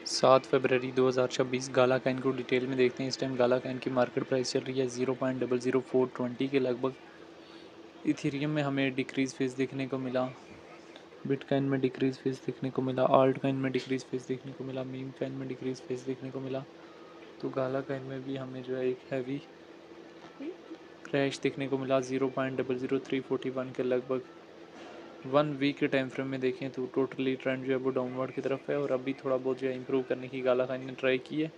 7 फरवरी 2026 गाला Kine को detail में देखते हैं। इस टाइम गाला काइन की मार्केट प्राइस चल रही है 0.00420 के लगभग। इथेरियम में हमें डिक्रीज फेस देखने को मिला, बिटकॉइन में डिक्रीज फेस देखने को मिला, आल्ट काइन में डिक्रीज फेस देखने को मिला, मीम काइन में डिक्रीज फेस देखने को मिला। तो गाला काइन में भी हमें जो है एक हैवी क्रैश देखने को मिला 0.00341 के लगभग। 1 वीक के टाइम फ्रेम में देखें तो टोटली ट्रेंड जो है वो डाउनवर्ड की तरफ है और अभी थोड़ा बहुत जो है इंप्रूव करने की गाला काइन ने ट्राई की है,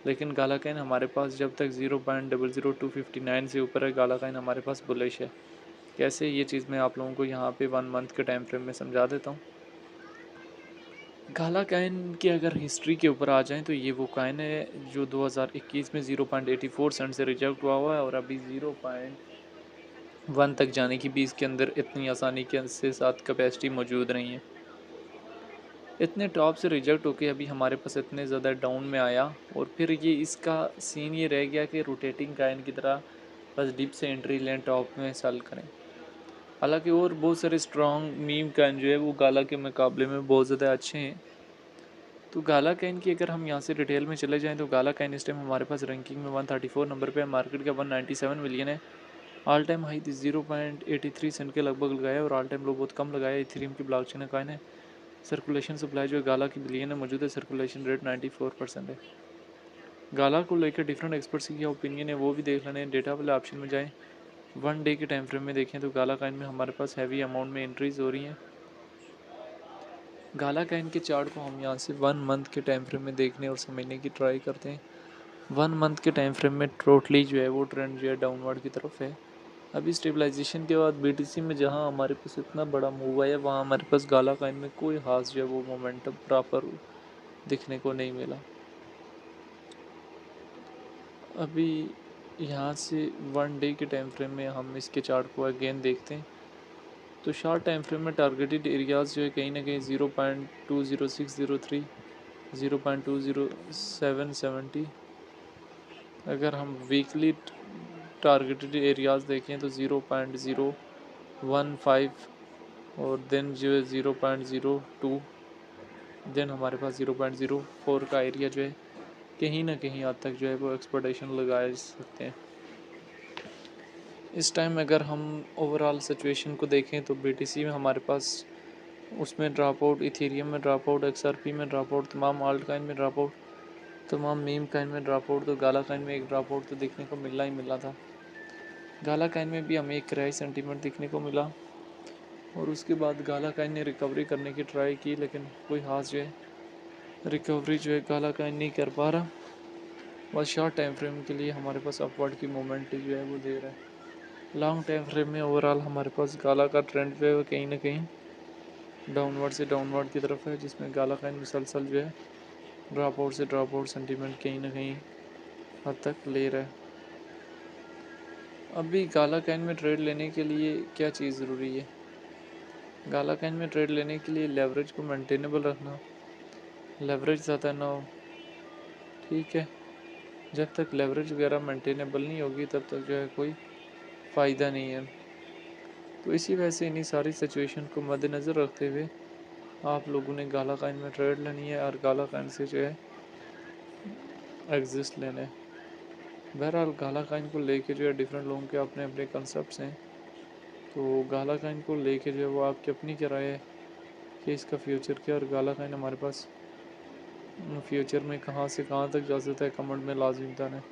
लेकिन गाला काइन हमारे पास जब तक 0.00259 से ऊपर है गाला काइन हमारे पास बुलिश है। कैसे, ये चीज़ मैं आप लोगों को यहाँ पे 1 मंथ के टाइम फ्रेम में समझा देता हूँ। गाला काइन की अगर हिस्ट्री के ऊपर आ जाएं तो ये वो काइन है जो 2021 में 0.84 सेंट से रिजेक्ट हुआ है और अभी 0.1 तक जाने की भी इसके अंदर इतनी आसानी के साथ कैपेसिटी मौजूद नहीं है। इतने टॉप से रिजेक्ट होके अभी हमारे पास इतने ज़्यादा डाउन में आया और फिर ये इसका सीन ये रह गया कि रोटेटिंग काइन की तरह बस डिप से एंट्री लें, टॉप में सेल करें। हालांकि और बहुत सारे स्ट्रॉन्ग मीम काइन जो है वो गाला के मुकाबले में बहुत ज़्यादा अच्छे हैं। तो गाला काइन की अगर हम यहाँ से डिटेल में चले जाएँ तो गाला काइन इस टाइम हमारे पास रैंकिंग में 134 नंबर पे है, मार्केट का 197 मिलियन है। ऑल टाइम हाई 0.83 सेंट के लगभग लगाया और ऑल टाइम लो बहुत कम लगाया। इथेरियम की ब्लॉकचेन काइन है। सर्कुलेशन सप्लाई जो है गाला की बिलियन में मौजूद है, सर्कुलेशन रेट 94% है। गाला को लेकर डिफरेंट एक्सपर्ट्स की क्या ओपिनियन है वो भी देख लेने। डेटा वाले ऑप्शन में जाएं, 1 डे के टाइम फ्रेम में देखें तो गाला काइन में हमारे पास हैवी अमाउंट में एंट्रीज हो रही हैं। गाला काइन के चार्ट को हम यहाँ से 1 मंथ के टाइम फ्रेम में देखने और समझने की ट्राई करते हैं। 1 मंथ के टाइम फ्रेम में टोटली जो है वो ट्रेंड जो है डाउनवर्ड की तरफ है। अभी स्टेबलाइजेशन के बाद बीटीसी में जहाँ हमारे पास इतना बड़ा मूव आया वहाँ हमारे पास गाला काइन में कोई खास जो है वो मोमेंटम प्रॉपर दिखने को नहीं मिला। अभी यहाँ से 1 डे के टाइम फ्रेम में हम इसके चार्ट को अगेन देखते हैं तो शॉर्ट टाइम फ्रेम में टारगेटेड एरियाज़ जो है कहीं ना कहीं 0.20603, 0.20770। अगर हम वीकली टारगेटेड एरियाज़ देखें तो 0.015 और देन जो है 0.02, देन हमारे पास 0.04 का एरिया जो है कहीं ना कहीं हद तक जो है वो एक्सपेक्टेशन लगाए सकते हैं। इस टाइम अगर हम ओवरऑल सिचुएशन को देखें तो बीटीसी में हमारे पास उसमें ड्रॉप आउट, इथेरियम में ड्रॉप आउट, एक्सआरपी में ड्रॉप आउट, तमाम आल्ट काइन में ड्रॉप आउट, तमाम मीम काइन में ड्रॉप आउट, तो गाला काइन में एक ड्रॉप आउट तो देखने को मिलना ही मिला था। गाला काइन में भी हमें एक क्रैश सेंटीमेंट देखने को मिला और उसके बाद गाला काइन ने रिकवरी करने की ट्राई की, लेकिन कोई खास जो है रिकवरी जो है गाला काइन नहीं कर पा रहा। बस शॉर्ट टाइम फ्रेम के लिए हमारे पास अपवर्ड की मोमेंट जो है वो दे रहा है। लॉन्ग टाइम फ्रेम में ओवरऑल हमारे पास गाला का ट्रेंड जो है वो कहीं ना कहीं डाउनवर्ड से डाउनवर्ड की तरफ है, जिसमें गाला काइन मुसलसल जो है ड्रॉप आउट से ड्रॉप आउट सेंटीमेंट कहीं ना कहीं हद तक ले रहा है। अभी गाला काइन में ट्रेड लेने के लिए क्या चीज़ ज़रूरी है? गाला काइन में ट्रेड लेने के लिए लेवरेज को मेंटेनेबल रखना, लेवरेज ज़्यादा ना हो, ठीक है। जब तक लेवरेज वगैरह मेंटेनेबल नहीं होगी तब तक जो है कोई फ़ायदा नहीं है। तो इसी वजह से इन्हीं सारी सिचुएशन को मद्देनज़र रखते हुए आप लोगों ने गाला काइन में ट्रेड लेनी है और गाला काइन से जो है एग्जिस्ट लेना है। बहरहाल गाला काइन को लेके जो है डिफरेंट लोगों के अपने अपने कंसेप्ट हैं, तो गाला काइन को लेके जो है वो आपकी अपनी क्या राय है कि इसका फ्यूचर क्या, और गाला काइन हमारे पास फ्यूचर में कहाँ से कहाँ तक जा सकता है, कमेंट में लाजमी बताना है।